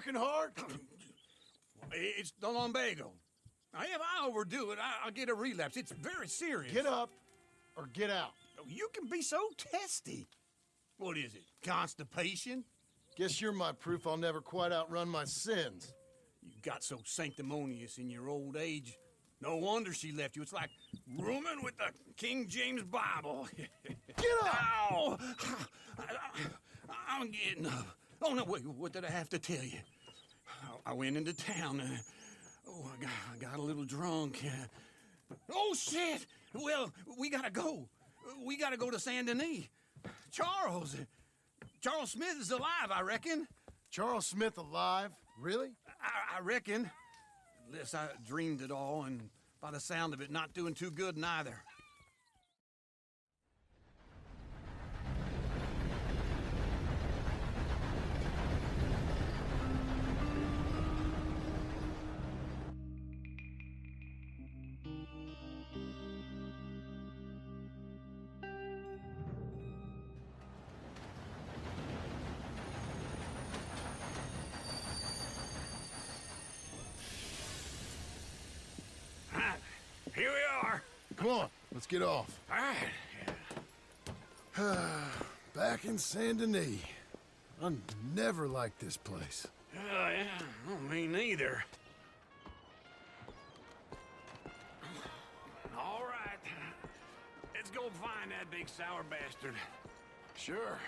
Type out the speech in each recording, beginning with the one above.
working hard? It's the lumbago. Now, if I overdo it, I'll get a relapse. It's very serious. Get up or get out. You can be so testy. What is it, constipation? Guess you're my proof I'll never quite outrun my sins. You got so sanctimonious in your old age. No wonder she left you. It's like rooming with the King James Bible. Get up! Ow! I'm getting up. Oh, no, wait, what did I have to tell you? I went into town. I got a little drunk. Oh, shit! Well, we gotta go. We gotta go to Saint Denis. Charles Smith is alive, I reckon. Charles Smith alive? Really? I reckon. Unless I dreamed it all, and by the sound of it, not doing too good neither. Here we are. Come on, let's get off. All right. Back in Saint Denis. I never liked this place. Yeah, well, me neither. All right. Let's go find that big sour bastard. Sure.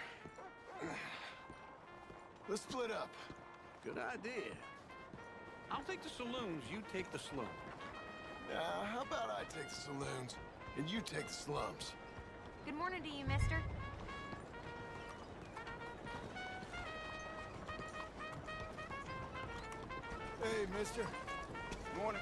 Let's split up. Good idea. I'll take the saloons, you take the slum. How about I take the saloons and you take the slums? Good morning to you, mister. Hey, mister. Morning.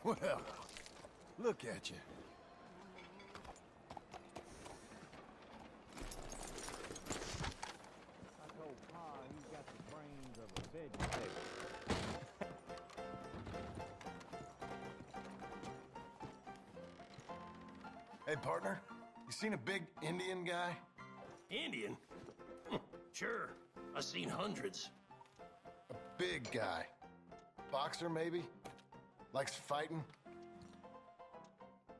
Well, look at you. I told Pa he's got the brains of a vegetable. Hey, partner. You seen a big Indian guy? Indian? Sure. I've seen hundreds. A big guy. Boxer, maybe? Likes fighting?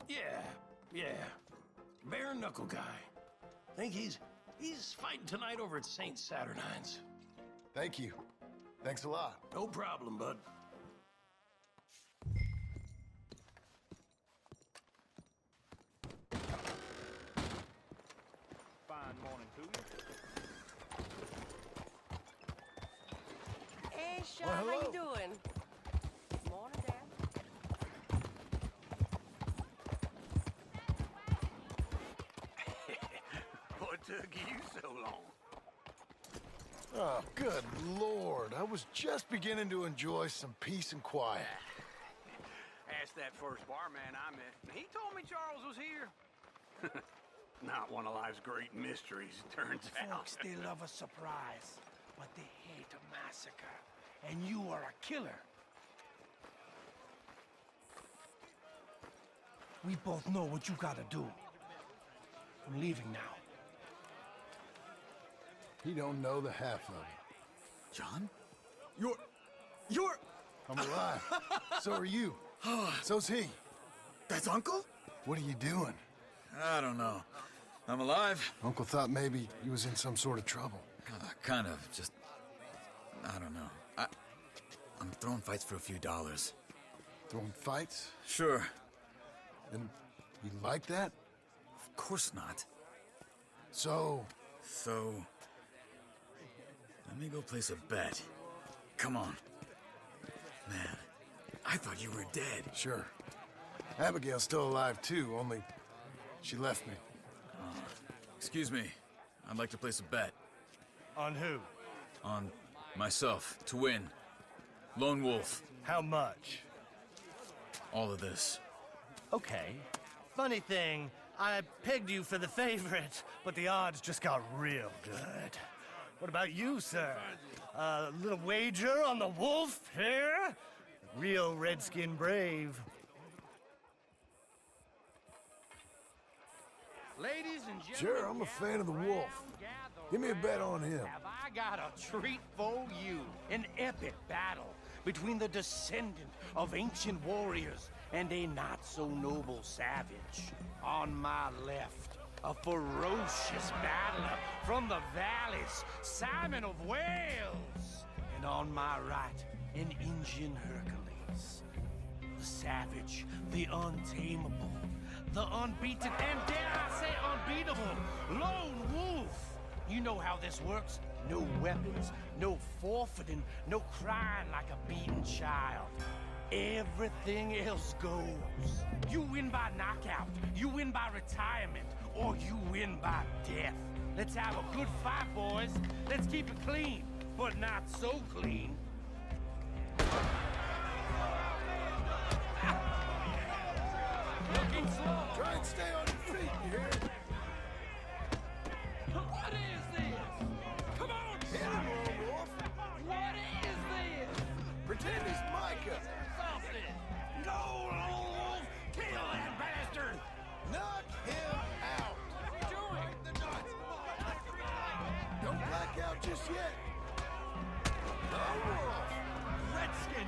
Yeah. Bare knuckle guy. Think he's fighting tonight over at St. Saturnine's. Thank you. Thanks a lot. No problem, bud. Fine morning to you. Hey, Sean, Well, how hello. you doing? Morning, Dad. What took you so long? Oh, good Lord. I was just beginning to enjoy some peace and quiet. Asked that first barman I met, and he told me Charles was here. Not one of life's great mysteries, it turns out. Folks, they love a surprise, but they hate a massacre. And you are a killer. We both know what you gotta do. I'm leaving now. He don't know the half of it. John? You're... I'm alive. So are you. So's he. That's Uncle? What are you doing? I don't know. I'm alive. Uncle thought maybe he was in some sort of trouble. Kind of, just... I don't know. I'm throwing fights for a few dollars. Throwing fights? Sure. And you like that? Of course not. So, So... let me go place a bet. Come on. Man, I thought you were dead. sure. Abigail's still alive too, only She left me. Excuse me. I'd like to place a bet. On who? On myself, to win. Lone Wolf. How much? All of this. Okay. Funny thing, I pegged you for the favorite, but the odds just got real good. What about you, sir? A little wager on the wolf here? Real redskin brave. Ladies and gentlemen, Sure, I'm a fan of the wolf. Give me a bet on him. have I got a treat for you. An epic battle between the descendant of ancient warriors and a not-so-noble savage. On my left, a ferocious battler from the valleys, Simon of Wales. And on my right, an Indian Hercules. The savage, the untamable, the unbeaten, and dare I say unbeatable, Lone Wolf. You know how this works. No weapons, no forfeiting, no crying like a beaten child. Everything else goes. You win by knockout, you win by retirement, or you win by death. Let's have a good fight, boys. Let's keep it clean, but not so clean. Looking slow. Try and stay on your feet, you hear? What is this? Come on! Hit him, Lone Wolf. What is this? Pretend he's Micah. Something! Go, Lone Wolf! Kill that bastard! Knock him out. What are you doing? Don't black out just yet. Lone Wolf. Redskin!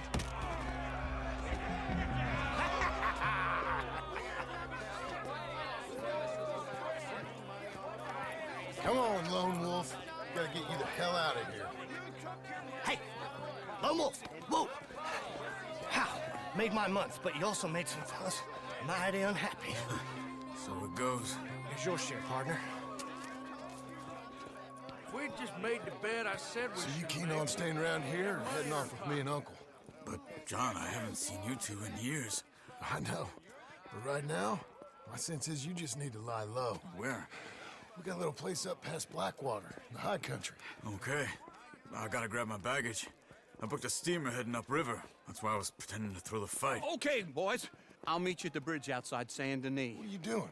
Come on, Lone Wolf. Gotta get you the hell out of here. Hey! Lone Wolf! Whoa! How? Made my month, but you also made some fellas mighty unhappy. So it goes. Here's your share, partner. We just made the bed I said we So you keen on staying around here or heading off with me and Uncle? But, John, I haven't seen you two in years. I know. But right now, my sense is you just need to lie low. Where? We got a little place up past Blackwater, in the high country. Okay. I gotta grab my baggage. I booked a steamer heading upriver. That's why I was pretending to throw the fight. Okay, boys. I'll meet you at the bridge outside Saint Denis. What are you doing?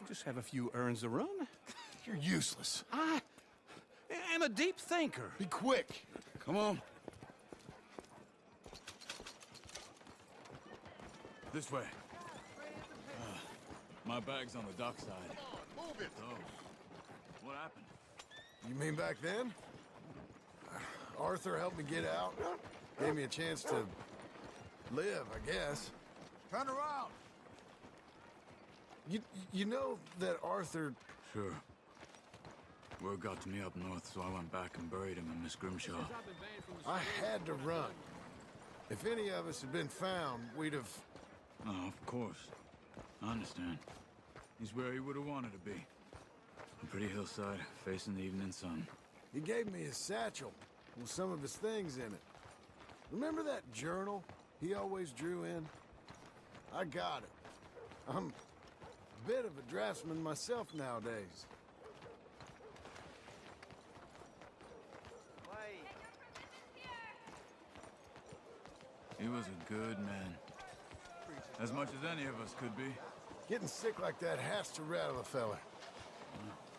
Just have a few errands to run. You're useless. I am a deep thinker. Be quick. Come on. This way. My bag's on the dockside. Move it. Oh. What happened? You mean back then? Arthur helped me get out. Gave me a chance to live, I guess. Turn around! You know that Arthur... Sure. Word got to me up north, so I went back and buried him in Miss Grimshaw. I had to run. If any of us had been found, we'd have... Oh, of course. I understand. He's where he would have wanted to be. A pretty hillside, facing the evening sun. He gave me his satchel with some of his things in it. Remember that journal he always drew in? I got it. I'm a bit of a draftsman myself nowadays. He was a good man. As much as any of us could be. Getting sick like that has to rattle a fella.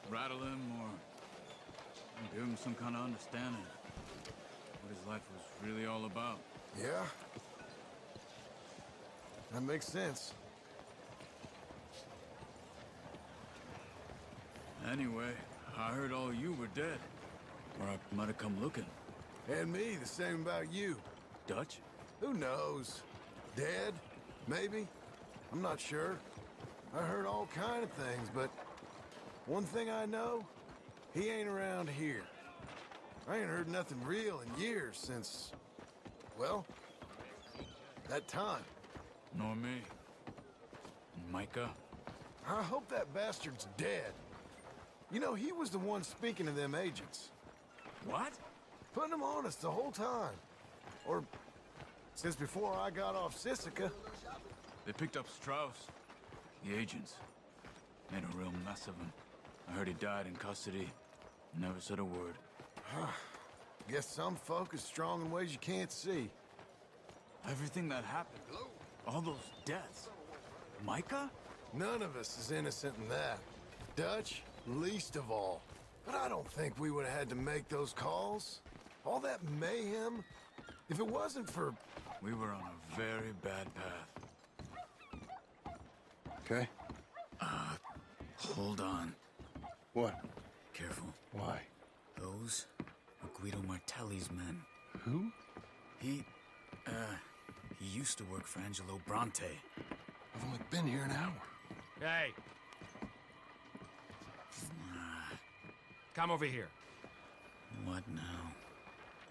Rattle him or give him some kind of understanding. What his life was really all about. Yeah? That makes sense. Anyway, I heard all you were dead. Or I might have come looking. And me, the same about you. Dutch? Who knows? Dead? Maybe? I'm not sure. I heard all kind of things, but one thing I know, he ain't around here. I ain't heard nothing real in years since, well, that time. Nor me. And Micah? I hope that bastard's dead. You know, he was the one speaking to them agents. What? Putting them on us the whole time. Or since before I got off Sisika. They picked up Strauss. The agents. Made a real mess of him. I heard he died in custody. Never said a word. Guess some folk is strong in ways you can't see. Everything that happened, all those deaths. Micah? None of us is innocent in that. Dutch, least of all. But I don't think we would have had to make those calls. All that mayhem. If it wasn't for... We were on a very bad path. Okay. Hold on. What? Careful. Why? Those are Guido Martelli's men. Who? He used to work for Angelo Bronte. I've only been here an hour. Hey. Come over here. What now?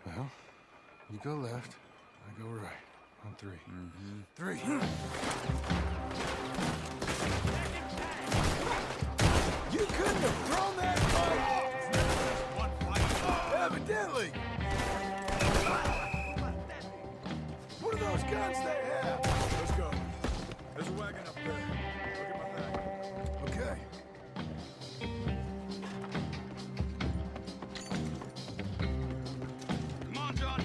Well, you go left, I go right. On three. Mm-hmm. Three. You couldn't have thrown that pipe! Evidently! What are those guns they have? Let's go. There's a wagon up there. Look at my bag. Okay. Come on, John.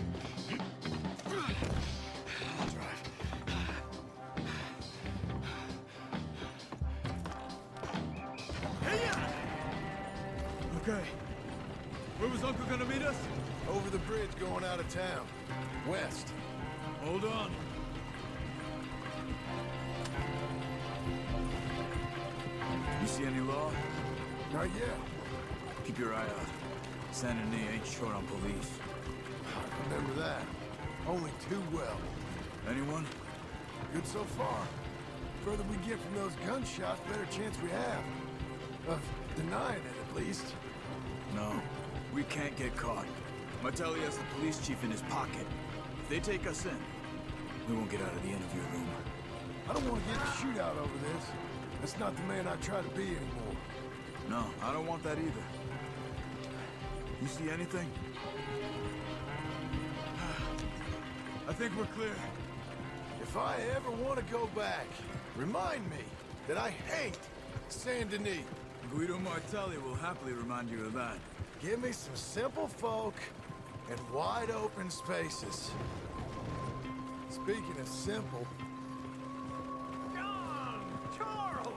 I'll drive. Okay. Where was Uncle gonna meet us? Over the bridge going out of town. West. Hold on. You see any law? Not yet. Keep your eye out. San Denis ain't short on police. Remember that. Only too well. Anyone? Good so far. Further we get from those gunshots, better chance we have. Of denying it, at least. No. We can't get caught. Martelli has the police chief in his pocket. If they take us in, we won't get out of the interview room. I don't want to get in a shootout over this. That's not the man I try to be anymore. No, I don't want that either. You see anything? I think we're clear. If I ever want to go back, remind me that I hate Saint Denis. Guido Martelli will happily remind you of that. Give me some simple folk and wide open spaces. Speaking of simple, John! Charles!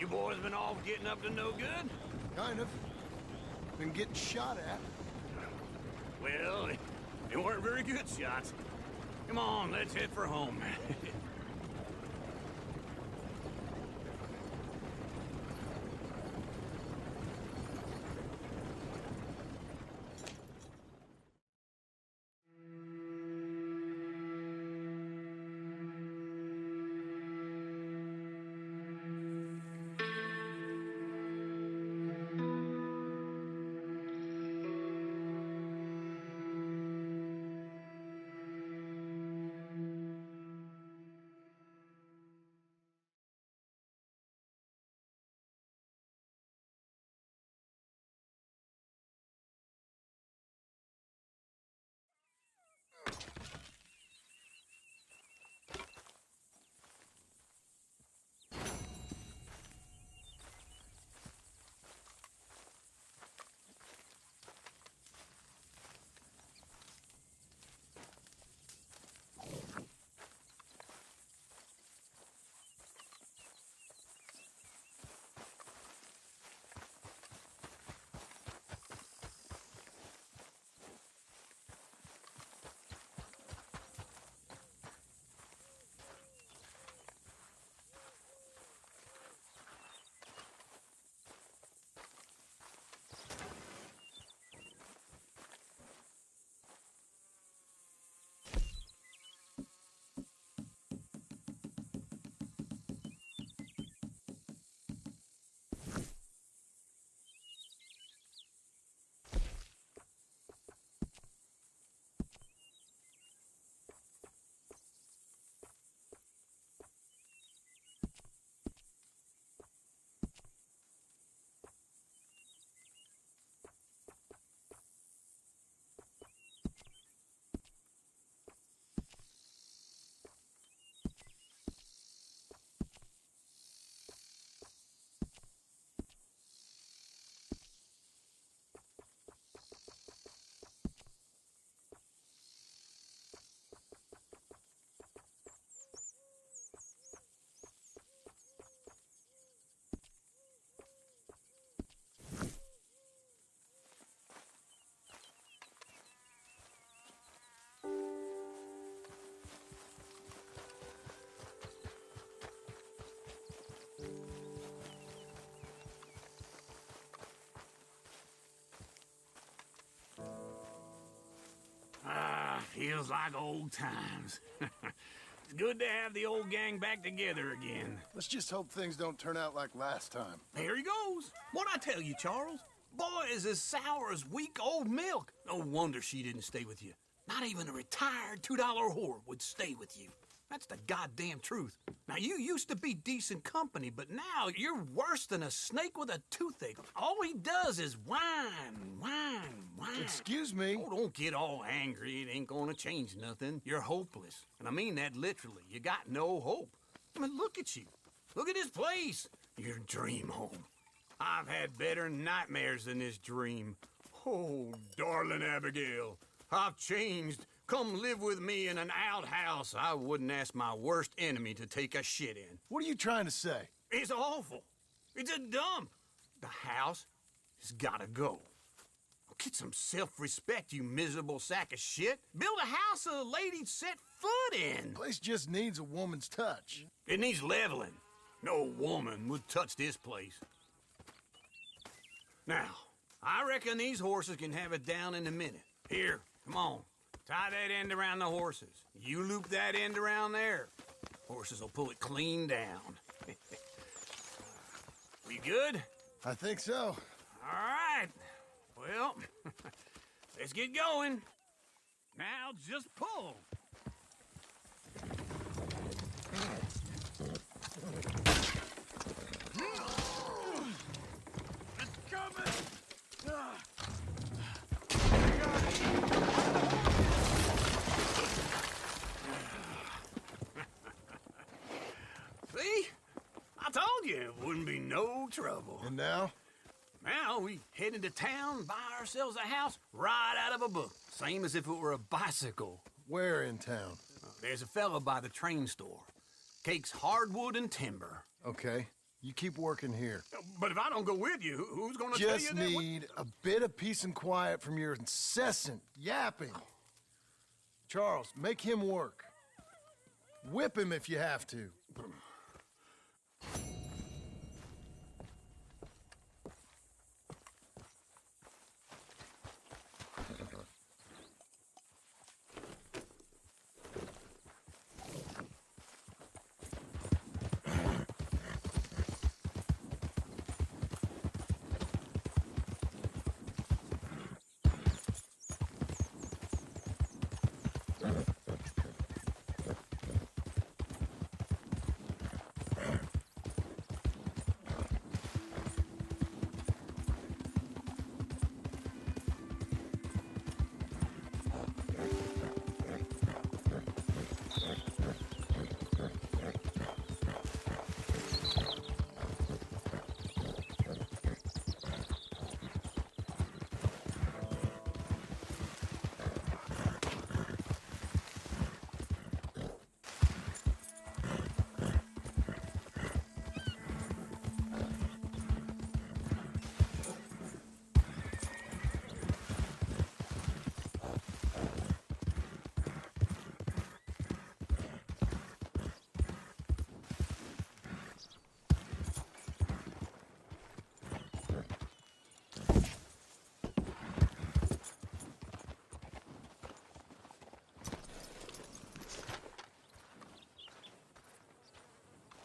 You boys been all getting up to no good? kind of. Been getting shot at. Well, they weren't very good shots. Come on, let's head for home. Feels like old times. It's good to have the old gang back together again. Let's just hope things don't turn out like last time. Here he goes. What'd I tell you, Charles? Boy is as sour as week-old milk. No wonder she didn't stay with you. Not even a retired $2 whore would stay with you. That's the goddamn truth. Now, you used to be decent company, but now you're worse than a snake with a toothache. All he does is whine. Excuse me? Oh, don't get all angry. It ain't gonna change nothing. You're hopeless. And I mean that literally. You got no hope. I mean, look at you. Look at this place. Your dream home. I've had better nightmares than this dream. Oh, darling Abigail, I've changed. Come live with me in an outhouse I wouldn't ask my worst enemy to take a shit in. What are you trying to say? It's awful. It's a dump. The house has gotta go. Get some self-respect, you miserable sack of shit. Build a house a lady'd set foot in. Place just needs a woman's touch. It needs leveling. No woman would touch this place. Now, I reckon these horses can have it down in a minute. Here, come on. Tie that end around the horses. You loop that end around there. Horses will pull it clean down. We good? I think so. All right. Well, let's get going. Now just pull. It's coming. See? I told you it wouldn't be no trouble. And now? Now we head into town, buy ourselves a house right out of a book. Same as if it were a bicycle. Where in town? There's a fella by the train store. Cakes hardwood and timber. Okay. You keep working here. But if I don't go with you, who's gonna tell you Just that? need a bit of peace and quiet from your incessant yapping. Charles, make him work. Whip him if you have to.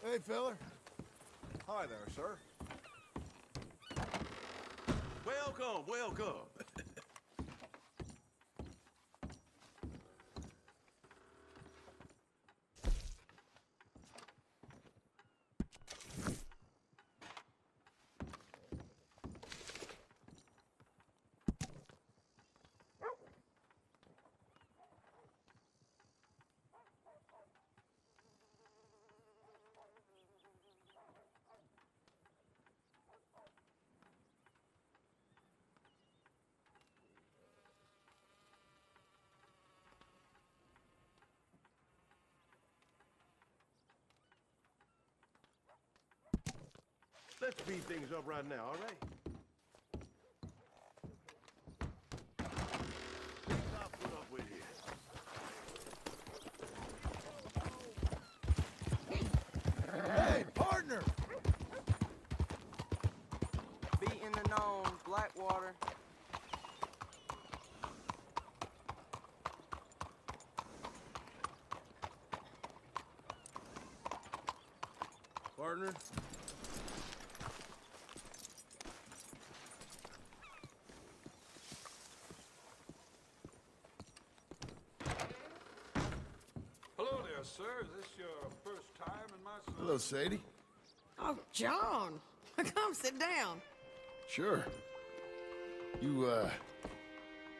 Hey, feller. Hi there, sir. Welcome, welcome. Let's speed things up right now, all right? I'll put up with you. Hey, partner! Beating the known, Blackwater. partner. Hello there, sir. Is this your first time in my... Hello, Sadie. Oh, John. Come sit down. Sure. You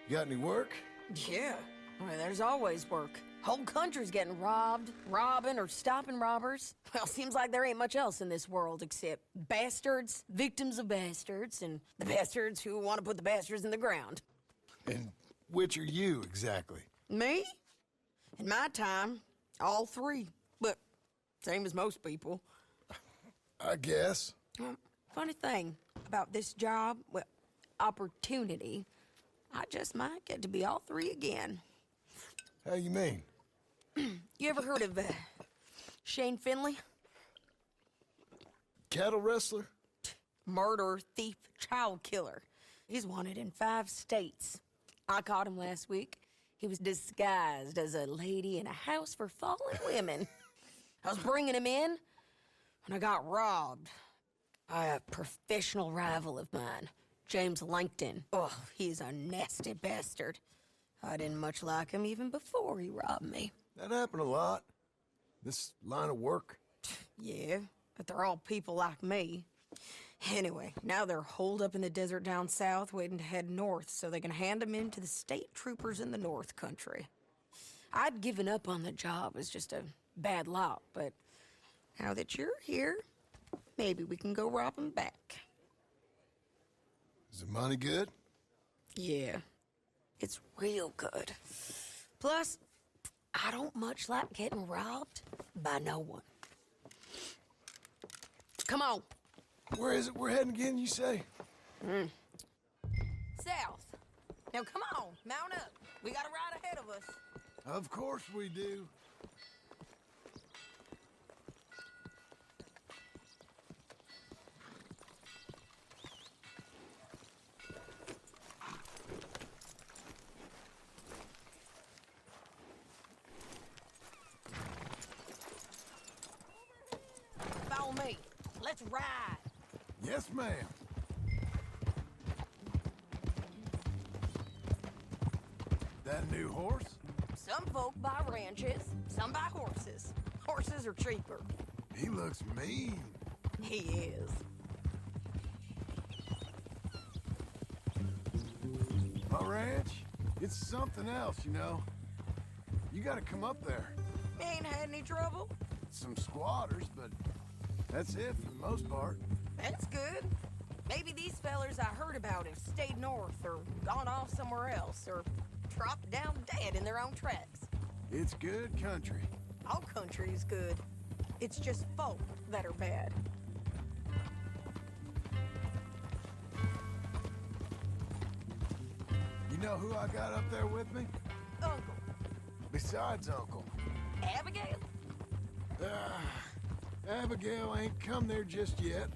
got any work? Yeah. I mean, there's always work. Whole country's getting robbed, robbing, or stopping robbers. Well, seems like there ain't much else in this world except bastards, victims of bastards, and the bastards who want to put the bastards in the ground. And which are you, exactly? Me? In my time, all three. But same as most people. I guess. Funny thing about this job, well, opportunity, I just might get to be all three again. How you mean? You ever heard of Shane Finley? Cattle wrestler? Murderer, thief, child killer. He's wanted in 5 states. I caught him last week. He was disguised as a lady in a house for fallen women. I was bringing him in when I got robbed by a professional rival of mine, James Langton. Oh, he's a nasty bastard. I didn't much like him even before he robbed me. That happened a lot. This line of work. Yeah, but they're all people like me. Anyway, now they're holed up in the desert down south waiting to head north so they can hand them in to the state troopers in the north country. I'd given up on the job as just a bad lot, but now that you're here, maybe we can go rob them back. Is the money good? Yeah, it's real good. Plus, I don't much like getting robbed by no one. Come on. Where is it we're heading again, you say? South. Now come on, mount up. We got a ride ahead of us. Of course we do. Follow me. Let's ride. Yes, ma'am. That new horse? Some folk buy ranches, some buy horses. Horses are cheaper. He looks mean. He is. My ranch, it's something else, you know. You gotta come up there. Ain't had any trouble? Some squatters, but that's it for the most part. That's good. Maybe these fellers I heard about have stayed north or gone off somewhere else or dropped down dead in their own tracks. It's good country. All country is good. It's just folk that are bad. You know who I got up there with me? Uncle. Besides Uncle. Abigail? Abigail ain't come there just yet.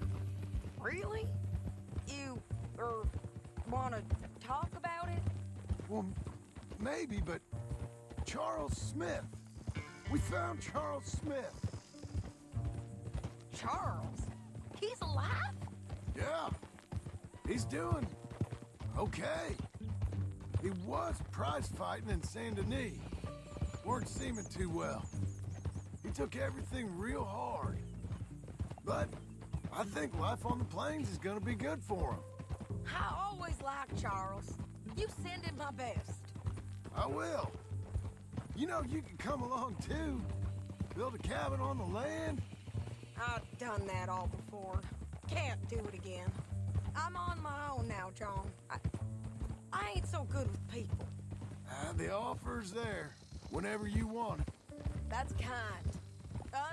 Really? You, wanna talk about it? Well, maybe, but Charles Smith. We found Charles Smith. Charles? He's alive? Yeah. He's doing okay. He was prize fighting in Saint Denis. Weren't seeming too well. He took everything real hard. But I think life on the plains is gonna be good for him. I always liked Charles. You send him my best. I will. You know, you can come along too. Build a cabin on the land. I've done that all before. Can't do it again. I'm on my own now, John. I ain't so good with people. The offer's there whenever you want it. That's kind.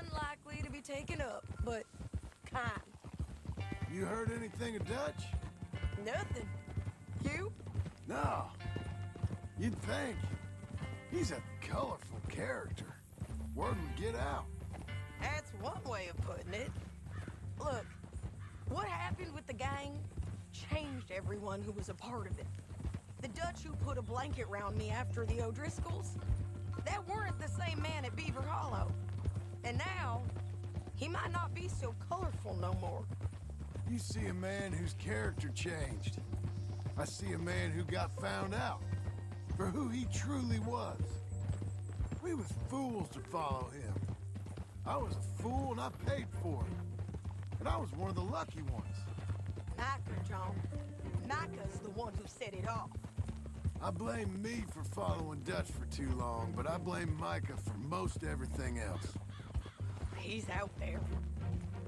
Unlikely to be taken up, but kind. You heard anything of Dutch? Nothing. You? No. You'd think. He's a colorful character. Word would get out. That's one way of putting it. Look, what happened with the gang changed everyone who was a part of it. The Dutch who put a blanket round me after the O'Driscolls, that weren't the same man at Beaver Hollow. And now, He might not be so colorful no more. You see a man whose character changed. I see a man who got found out for who he truly was. We was fools to follow him. I was a fool and I paid for it. And I was one of the lucky ones. Micah, John. Micah's the one who set it off. I blame me for following Dutch for too long, but I blame Micah for most everything else. He's out there.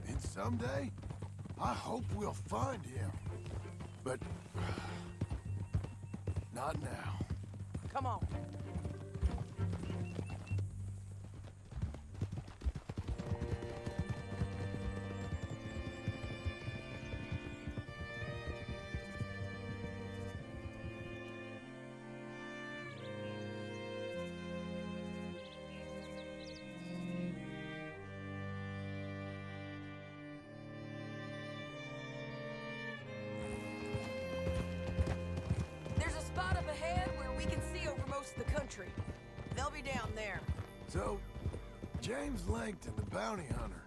And someday, I hope we'll find him. But not now. Come on. They'll be down there. So, James Langton, the bounty hunter,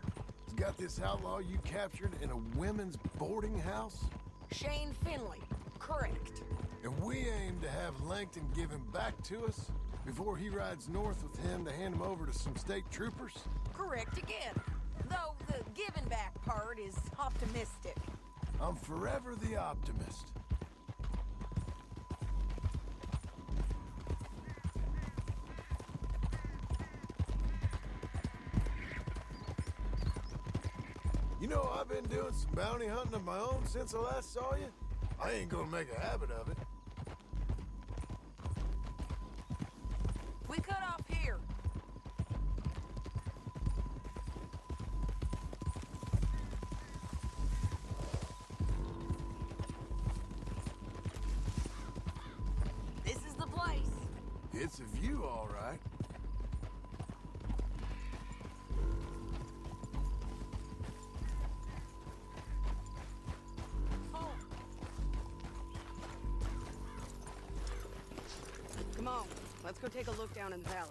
has got this outlaw you captured in a women's boarding house? Shane Finley, correct. And we aim to have Langton give him back to us before he rides north with him to hand him over to some state troopers? Correct again. Though the giving back part is optimistic. I'm forever the optimist. You know, I've been doing some bounty hunting of my own since I last saw you. I ain't gonna make a habit of it. We cut off here. This is the place. It's a view, all right. Come on, let's go take a look down in the valley.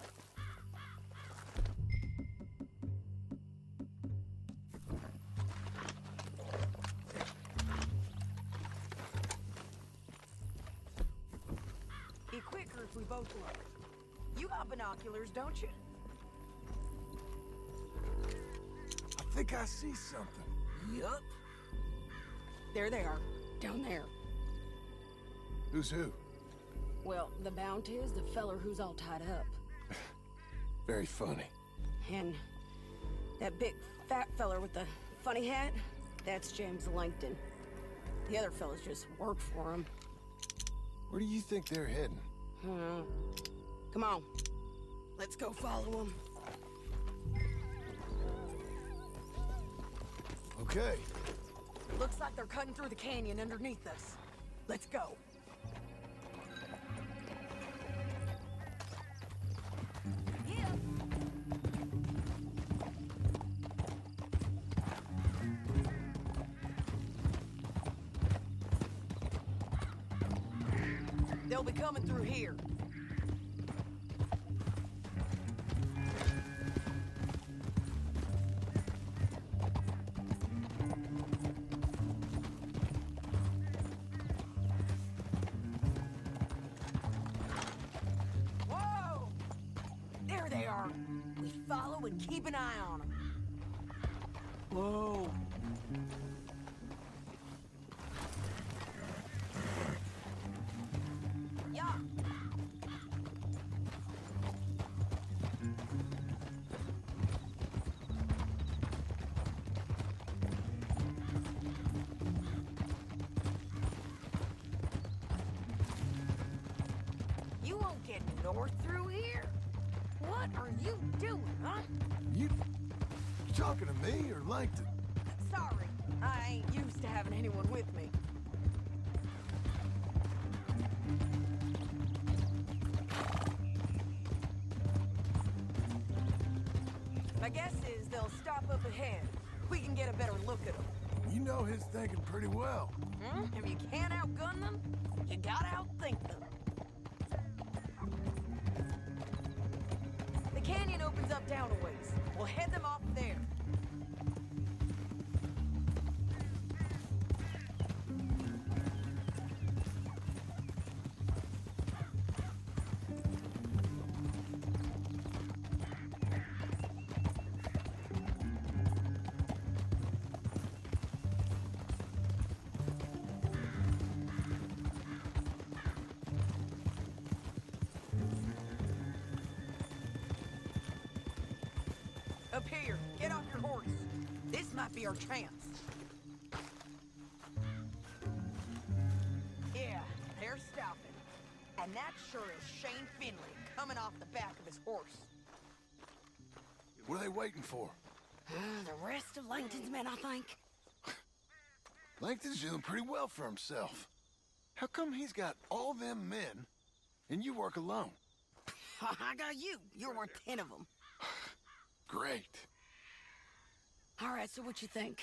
Be quicker if we both look. You got binoculars, don't you? I think I see something. Yup. There they are, down there. Who's who? Well, the bounty is the feller who's all tied up. Very funny. And that big fat feller with the funny hat, that's James Langton. The other fellas just work for him. Where do you think they're heading? Come on. Let's go follow them. Okay. Looks like they're cutting through the canyon underneath us. Let's go. They'll be coming through here. Whoa! There they are. We follow and keep an eye on them. Whoa. Yeah. You won't get north through here. What are you doing, huh? You talking to me or Langton? Sorry, I ain't used to having anyone with me. My guess is they'll stop up ahead. We can get a better look at them. You know his thinking pretty well. If you can't outgun them, you gotta outthink them. The canyon opens up down a ways. We'll head them off there. Up here, get off your horse. This might be our chance. Yeah, they're stopping. And that sure is Shane Finley coming off the back of his horse. What are they waiting for? The rest of Langton's men, I think. Langton's doing pretty well for himself. How come he's got all them men, and you work alone? I got you. You're worth 10 of them. Great. All right, so what you think?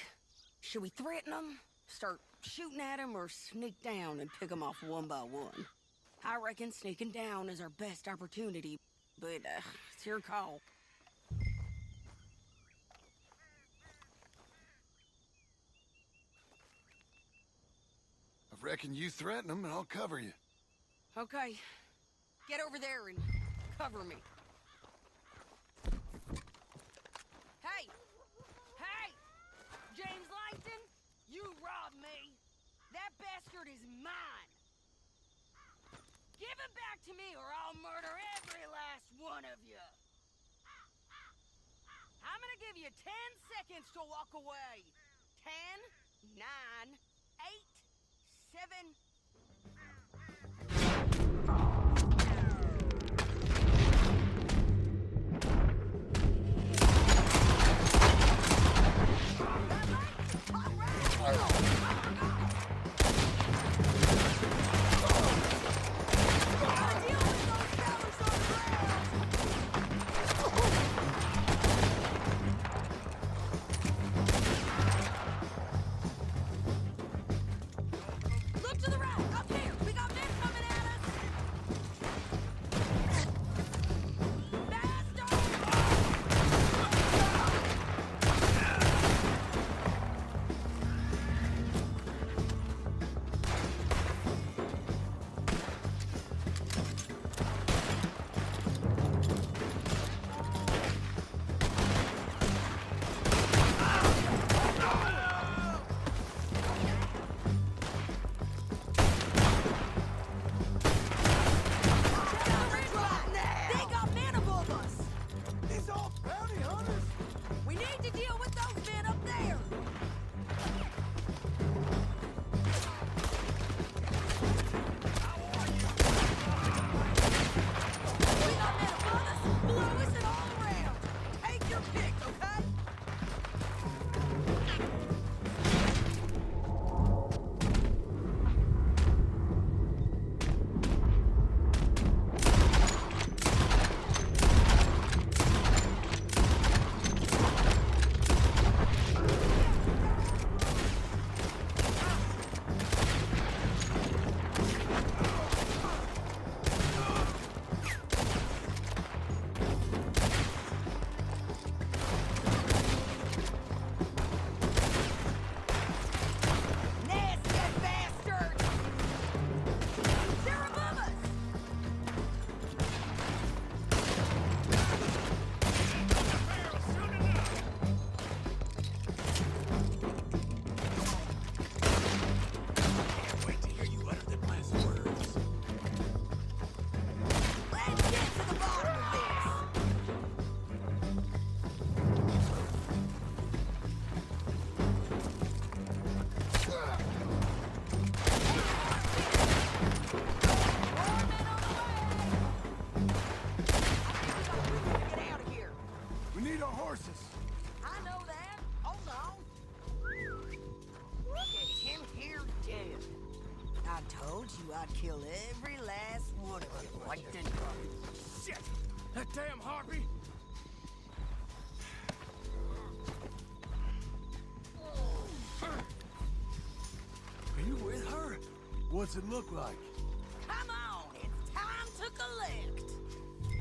Should we threaten them, start shooting at them, or sneak down and pick them off one by one? I reckon sneaking down is our best opportunity, but it's your call. I reckon you threaten them, and I'll cover you. Okay, get over there and cover me. Hey! Hey! James Langton, you robbed me. That bastard is mine. Give him back to me or I'll murder every last one of you. I'm gonna give you 10 seconds to walk away. 10, 9, 8, 7... Look to the right! Up here! We got men coming at us! They got men above us! These all bounty hunters? We need to deal with those men up there! We got men above us, below us, and all around! Take your pick, okay? Nasty bastards! They're above us! Wait to hear you utter them last words. Let's get to the bottom of this! Get out of here! We need our horses. I know that. Hold on. Look at him here dead. I told you I'd kill every last one of you, Langton. Shit! That damn harpy! Are you with her? What's it look like? Come on, it's time to collect.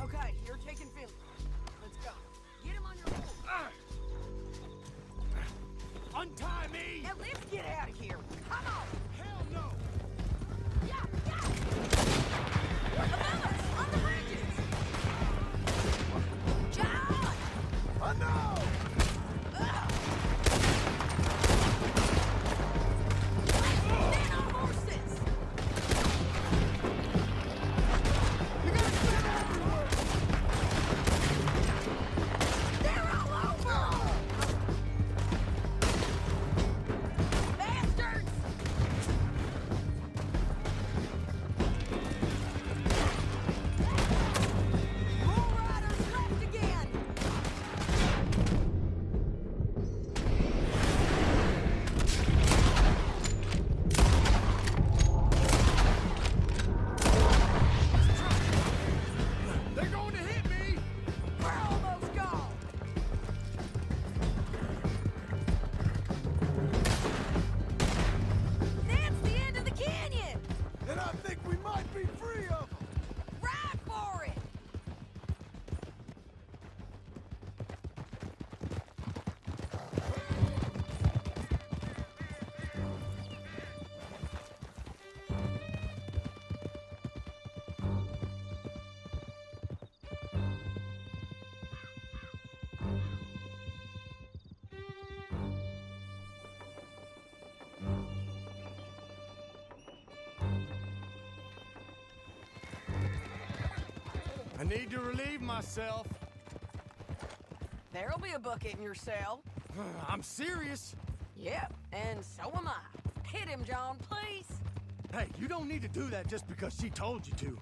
Okay, you're taking Philly. Let's go. Get him on your horse. Untie me! Now let's get out of here. Come on. Hell no! Yeah, yeah. Above us, on the bridges. John! I know! Men on horses. I need to relieve myself. There'll be a bucket in your cell. I'm serious. Yep, and so am I. Hit him, John, please. Hey, you don't need to do that just because she told you to.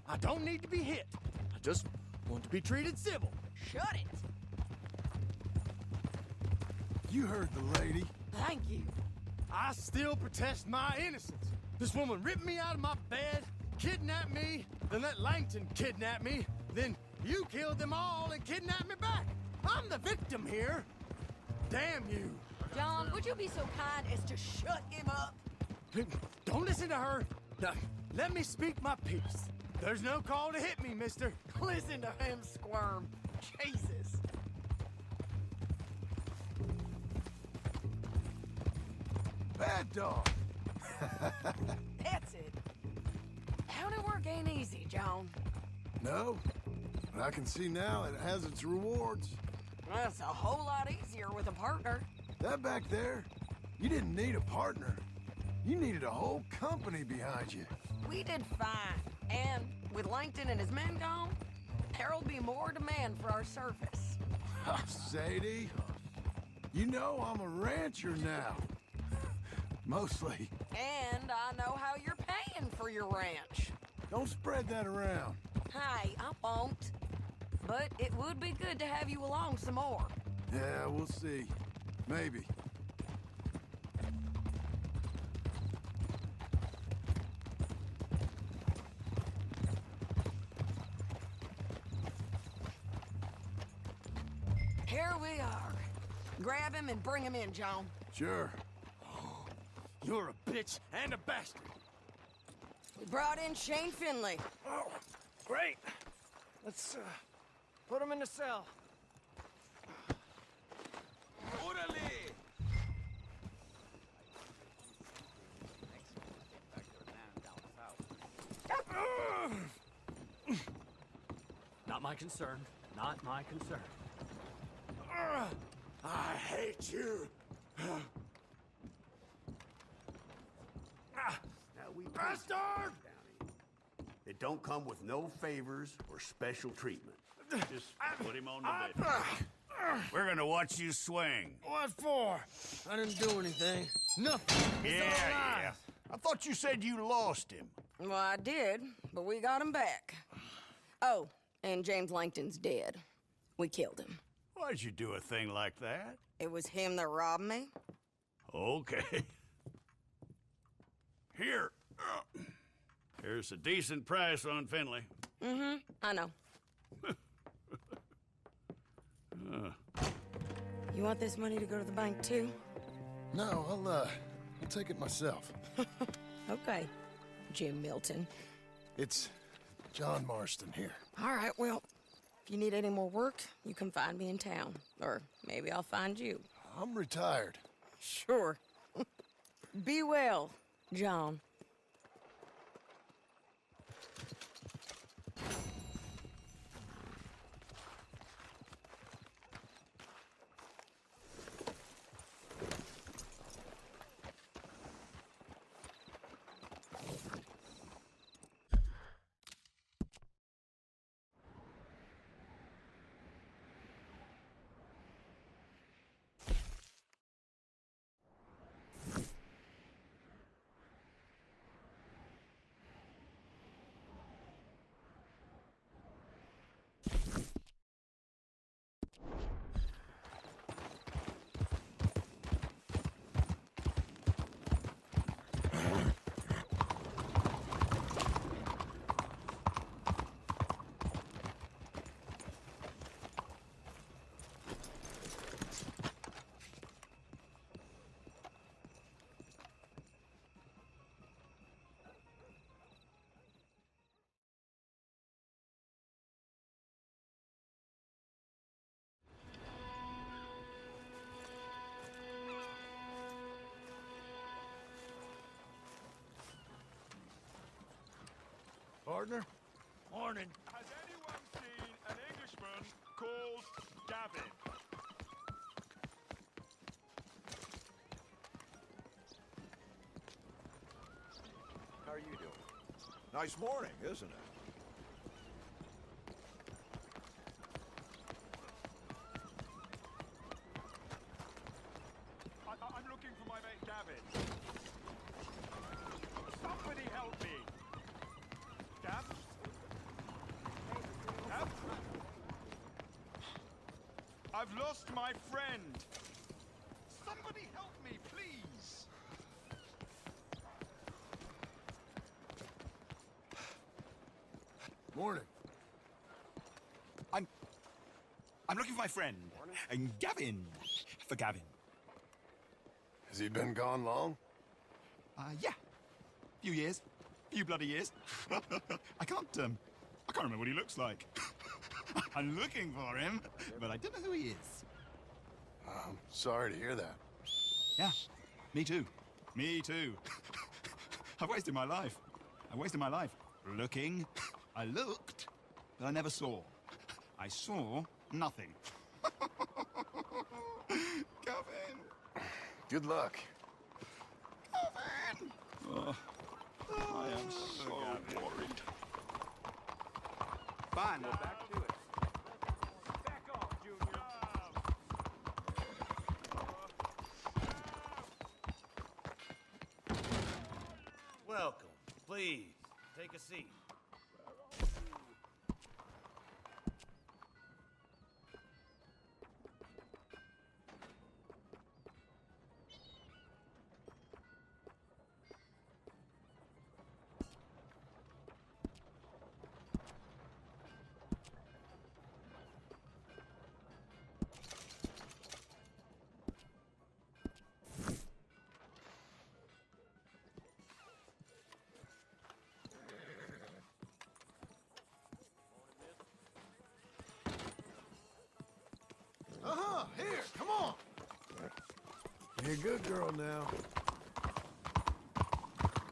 I don't need to be hit. I just want to be treated civil. Shut it. You heard the lady. Thank you. I still protest my innocence. This woman ripped me out of my bed, kidnapped me, then let Langton kidnap me, then you killed them all and kidnapped me back. I'm the victim here. Damn you. John, would you be so kind as to shut him up? Don't listen to her. Now, let me speak my piece. There's no call to hit me, mister. Listen to him squirm. Jesus. Bad dog. That's it. County work ain't easy, John. No, but I can see now it has its rewards. That's a whole lot easier with a partner. That back there, you didn't need a partner. You needed a whole company behind you. We did fine. And with Langton and his men gone, there'll be more demand for our service. Sadie, you know I'm a rancher now. Mostly. And I know how you're paying for your ranch. Don't spread that around. Hey, I won't. But it would be good to have you along some more. Yeah, we'll see. Maybe. Here we are. Grab him and bring him in, John. Sure. You're a bitch and a bastard. We brought in Shane Finley. Oh, great. Let's, put him in the cell. Not my concern. Not my concern. I hate you. Bastard! It don't come with no favors or special treatment. Just put him on the bed. We're gonna watch you swing. What for? I didn't do anything. Nothing. It's all lies. I thought you said you lost him. Well, I did, but we got him back. Oh, and James Langton's dead. We killed him. Why'd you do a thing like that? It was him that robbed me. Okay. Here. Here's a decent price on Finley. Mm-hmm, I know. You want this money to go to the bank, too? No, I'll take it myself. Okay, Jim Milton. It's John Marston here. All right, well, if you need any more work, you can find me in town. Or maybe I'll find you. I'm retired. Sure. Be well, John. Partner? Morning. Has anyone seen an Englishman called Gavin? How are you doing? Nice morning, isn't it? I've lost my friend. Somebody help me, please. Morning. I'm looking for my friend. And Gavin. For Gavin. Has he been gone long? Yeah. Few years. Few bloody years. I can't remember what he looks like. I'm looking for him, but I don't know who he is. I'm sorry to hear that. Yeah. Me too. Me too. I've wasted my life. I wasted my life looking. I looked, but I never saw. I saw nothing. Gavin! Good luck. Gavin! Oh, I am so worried. Fine, we're back to it. Back off, Junior. Welcome. Please, take a seat. Here, come on. Be a good girl now.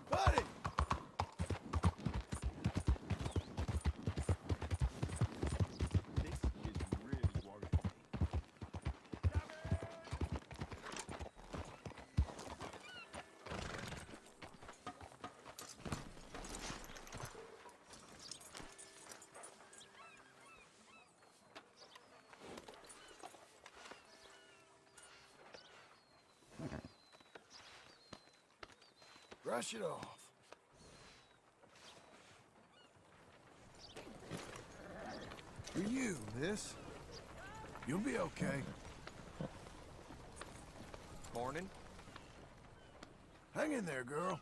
Buddy! This is really worrying me. Brush it off. For you, miss. You'll be okay. Morning. Hang in there, girl.